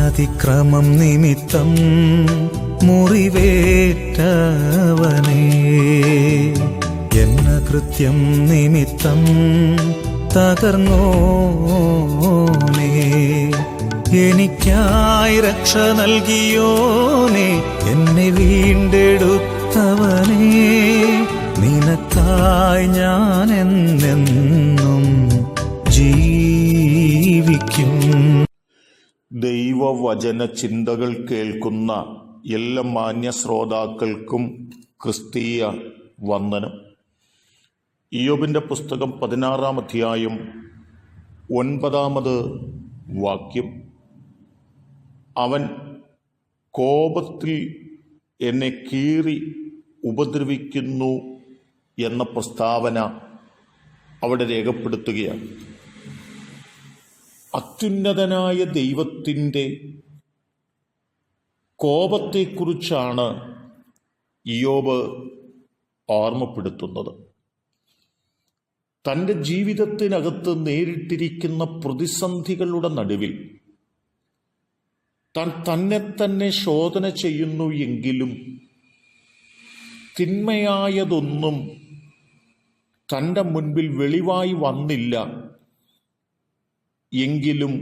എന്നതിക്രമം നിമിത്തം മുറിവേറ്റവനേ, എന്ന കൃത്യം നിമിത്തം തകർന്നോനേ, എനിക്കായി രക്ഷ നൽകിയോനേ, എന്നെ വീണ്ടെടുത്തവനേ, നിനക്കായി ഞാൻ എന്നെന്നും ജീവിക്കും. ദൈവവചന ചിന്തകൾ കേൾക്കുന്ന എല്ലാ മാന്യ ശ്രോതാക്കൾക്കും ക്രിസ്തീയ വന്ദനം. ഇയ്യോബിൻ്റെ പുസ്തകം 16-ാം അധ്യായം 9-ാമത് വാക്യം. അവൻ കോപത്തിൽ എന്നെ കീറി ഉപദ്രവിക്കുന്നു എന്ന പ്രസ്താവന അവിടെ രേഖപ്പെടുത്തുകയാണ്. അത്യുന്നതനായ ദൈവത്തിൻ്റെ കോപത്തെക്കുറിച്ചാണ് ഇയ്യോബ് ഓർമ്മപ്പെടുത്തുന്നത്. തൻ്റെ ജീവിതത്തിനകത്ത് നേരിട്ടിരിക്കുന്ന പ്രതിസന്ധികളുടെ നടുവിൽ താൻ തന്നെ തന്നെ ശോധന ചെയ്യുന്നു എങ്കിലും തിന്മയായതൊന്നും തൻ്റെ മുൻപിൽ വെളിവായി വന്നില്ല എങ്കിലും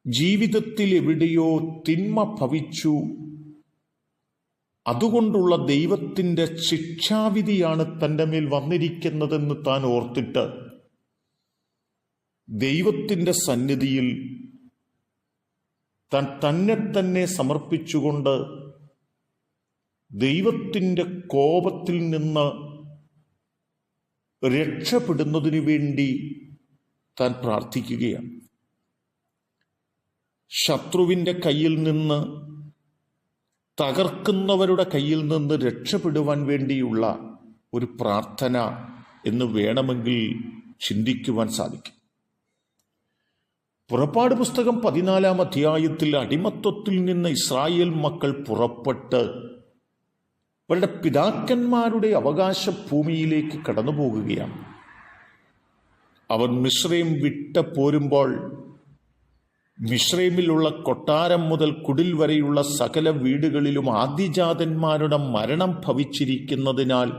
ജീവിതത്തിൽ എവിടെയോ തിന്മ ഭവിച്ചു, അതുകൊണ്ടുള്ള ദൈവത്തിൻ്റെ ശിക്ഷാവിധിയാണ് തൻ്റെ മേൽ വന്നിരിക്കുന്നതെന്ന് താൻ ഓർത്തിട്ട് ദൈവത്തിൻ്റെ സന്നിധിയിൽ താൻ തന്നെ തന്നെ സമർപ്പിച്ചുകൊണ്ട് ദൈവത്തിൻ്റെ കോപത്തിൽ നിന്ന് രക്ഷപ്പെടുന്നതിനു വേണ്ടി താൻ പ്രാർത്ഥിക്കുകയാണ്. ശത്രുവിൻ്റെ കയ്യിൽ നിന്ന്, തകർക്കുന്നവരുടെ കയ്യിൽ നിന്ന് രക്ഷപ്പെടുവാൻ വേണ്ടിയുള്ള ഒരു പ്രാർത്ഥന എന്ന് വേണമെങ്കിൽ ചിന്തിക്കുവാൻ സാധിക്കും. പുറപ്പാട് പുസ്തകം 14-ാം അധ്യായത്തിൽ അടിമത്വത്തിൽ നിന്ന് ഇസ്രായേൽ മക്കൾ പുറപ്പെട്ട് അവരുടെ പിതാക്കന്മാരുടെ അവകാശ ഭൂമിയിലേക്ക് കടന്നു പോകുകയാണ്. അവർ മിസ്രൈം വിട്ട് പോരുമ്പോൾ മിസ്രൈമിലുള്ള കൊട്ടാരം മുതൽ കുടിൽ വരെയുള്ള സകല വീടുകളിലും ആദിജാതന്മാരുടെ മരണം ഭവിച്ചിരിക്കുന്നതിനാൽ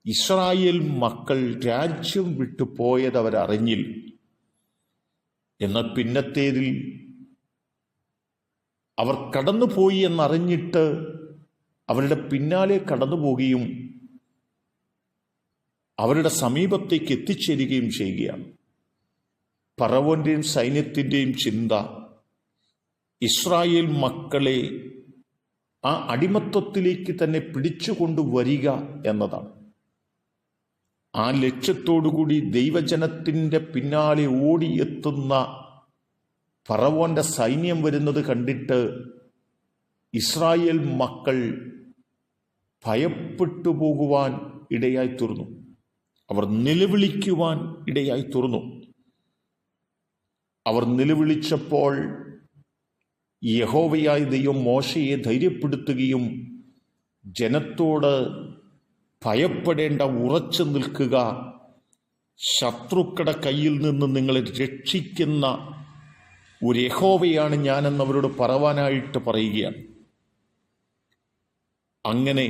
ഇസ്രായേൽ മക്കൾ രാജ്യം വിട്ടു പോയത് അവരറിഞ്ഞില്ല. എന്നാൽ പിന്നത്തേതിൽ അവർ കടന്നുപോയി എന്നറിഞ്ഞിട്ട് അവരുടെ പിന്നാലെ കടന്നുപോകുകയും അവരുടെ സമീപത്തേക്ക് എത്തിച്ചേരുകയും ചെയ്യുകയാണ്. ഫറവോന്റെയും സൈന്യത്തിൻ്റെയും ചിന്ത ഇസ്രായേൽ മക്കളെ ആ അടിമത്വത്തിലേക്ക് തന്നെ പിടിച്ചുകൊണ്ടുവരിക എന്നതാണ്. ആ ലക്ഷ്യത്തോടുകൂടി ദൈവജനത്തിൻ്റെ പിന്നാലെ ഓടിയെത്തുന്ന ഫറവോന്റെ സൈന്യം വരുന്നത് കണ്ടിട്ട് ഇസ്രായേൽ മക്കൾ ഭയപ്പെട്ടു പോകുവാൻ ഇടയായി തീർന്നു. അവർ നിലവിളിക്കുവാൻ ഇടയായി തീർന്നു. അവർ നിലവിളിച്ചപ്പോൾ യഹോവയായ ദൈവം മോശയെ ധൈര്യപ്പെടുത്തുകയും ജനത്തോട് ഭയപ്പെടേണ്ട, ഉറച്ചു നിൽക്കുക, ശത്രുക്കളുടെ കയ്യിൽ നിന്ന് നിങ്ങളെ രക്ഷിക്കുന്ന ഒരു യഹോവയാണ് ഞാനെന്ന് അവരോട് പറവാനായിട്ട് പറയുകയാണ്. അങ്ങനെ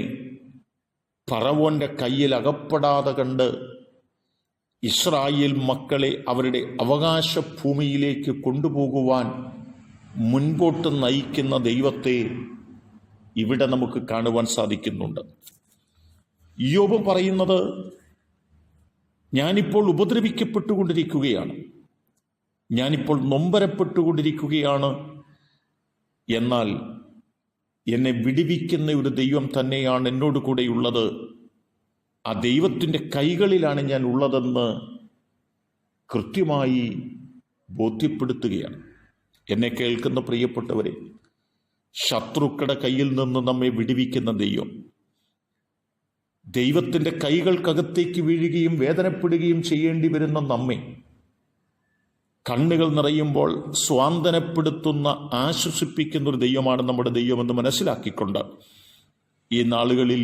ഫറവോന്റെ കയ്യിൽ അകപ്പെടാതെ കണ്ട് ഇസ്രായേൽ മക്കളെ അവരുടെ അവകാശ ഭൂമിയിലേക്ക് കൊണ്ടുപോകുവാൻ മുൻപോട്ട് നയിക്കുന്ന ദൈവത്തെ ഇവിടെ നമുക്ക് കാണുവാൻ സാധിക്കുന്നുണ്ട്. ഇയ്യോബ് പറയുന്നത്, ഞാനിപ്പോൾ ഉപദ്രവിക്കപ്പെട്ടുകൊണ്ടിരിക്കുകയാണ്, ഞാനിപ്പോൾ നൊമ്പരപ്പെട്ടുകൊണ്ടിരിക്കുകയാണ്, എന്നാൽ എന്നെ വിടുവിക്കുന്ന ഒരു ദൈവം തന്നെയാണ് എന്നോട് കൂടെയുള്ളത്. ആ ദൈവത്തിൻ്റെ കൈകളിലാണ് ഞാൻ ഉള്ളതെന്ന് കൃത്യമായി ബോധ്യപ്പെടുത്തുകയാണ്. എന്നെ കേൾക്കുന്ന പ്രിയപ്പെട്ടവരെ, ശത്രുക്കളുടെ കയ്യിൽ നിന്ന് നമ്മെ വിടുവിക്കുന്ന ദൈവം, ദൈവത്തിൻ്റെ കൈകൾക്കകത്തേക്ക് വീഴുകയും വേദനപ്പെടുകയും ചെയ്യേണ്ടി വരുന്ന നമ്മെ കണ്ണുകൾ നിറയുമ്പോൾ സ്വാന്തനപ്പെടുത്തുന്ന, ആശ്വസിപ്പിക്കുന്ന ഒരു ദൈവമാണ് നമ്മുടെ ദൈവമെന്ന് മനസ്സിലാക്കിക്കൊണ്ട് ഈ നാളുകളിൽ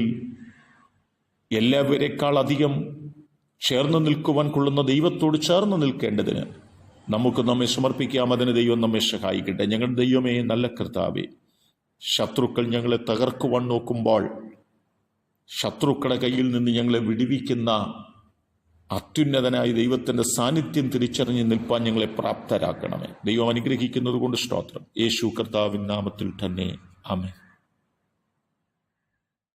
എല്ലാവരെക്കാൾ അധികം ചേർന്ന് നിൽക്കുവാൻ കൊള്ളുന്ന ദൈവത്തോട് ചേർന്ന് നിൽക്കേണ്ടതിന് നമുക്ക് നമ്മെ സമർപ്പിക്കാം. അതിന് ദൈവം നമ്മെ സഹായിക്കട്ടെ. ഞങ്ങളുടെ ദൈവമേ, നല്ല കർത്താവേ, ശത്രുക്കൾ ഞങ്ങളെ തകർക്കുവാൻ നോക്കുമ്പോൾ ശത്രുക്കളുടെ കയ്യിൽ നിന്ന് ഞങ്ങളെ വിടുവിക്കുന്ന അത്യുന്നതനായ ദൈവത്തിൻ്റെ സാന്നിധ്യം തിരിച്ചറിഞ്ഞ് നിൽപ്പാൻ ഞങ്ങളെ പ്രാപ്തരാക്കണമേ. ദൈവം അനുഗ്രഹിക്കുന്നത് കൊണ്ട് സ്തോത്രം. യേശു കർത്താവിൻ നാമത്തിൽ തന്നെ ആമേൻ.